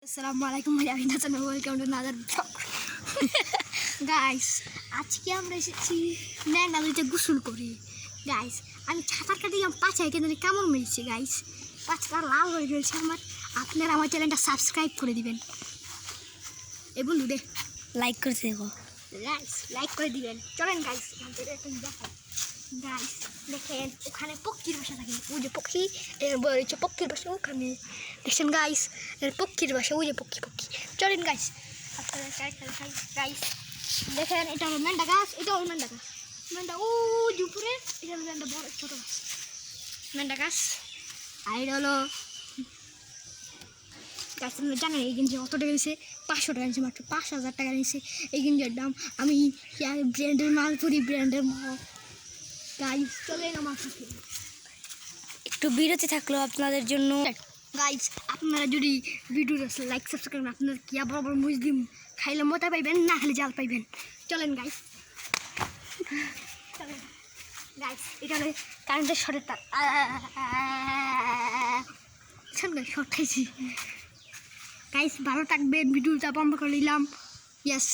আসসালামু আলাইকুম ভাই, আমি নাচান welcome to Nazar blog. Guys, আজকে আমরা এসেছি মেঘনা নদীতে গোসল করি। গাইস, আমি সাঁতার কাটি পাছায় কিন্তু কেমন মেরেছি গাইস, পাছাটা লাল হয়ে রয়েছে আমার। আপনারা আমার চ্যানেলটা সাবস্ক্রাইব করে দিবেন এবং লাইক করতে দেখো গাইস, লাইক করে দিবেন। চলেন গাইস, দেখাই গাইস, দেখেন ওখানে পক্ষীর বাসা থাকে। ওই যে পক্ষী বলেছে পক্ষীর বাসা ওখানে দেখছেন গাইস, পক্ষীর বাসা ওই যে পক্ষী। চলেন গাইস, আপনারা গাইস দেখেন, এটা হলো মেন্ডা গাছ, এটা হলো মেন্ডা গাছ। মেন্ডা ও দুপুরে, এটা হলো মেন্ডা বড় ছোটো গাছ, মেন্ডা গাছ। আর এটা হলো গাছ। জানেন এই গেঞ্জি কত টাকা নিয়েছে? 500 টাকা নিয়েছে, মাত্র 5,000 টাকা নিয়েছে এই গেঞ্জির দাম। আমি ব্র্যান্ডের মাল করি, ব্র্যান্ডের মাল। গাইস চলেন আমার সাথে, একটু বিরতি থাকলো আপনাদের জন্য। গাইস আপনারা যদি ভিডিওটা লাইক সাবস্ক্রাইব করেন, আপনারা কি বড় বড় মুসলিম খাইলে মোটা পাইবেন, না খাইলে জাল পাইবেন। চলেন গাইস, চলেন গাইস। এটা হলো কারেন্টের শর্টের তার। শর্ট খাইছি গাইস, ভালো থাকবেন। ভিডিওটা বন্ধ করে নিলাম। ইয়েস।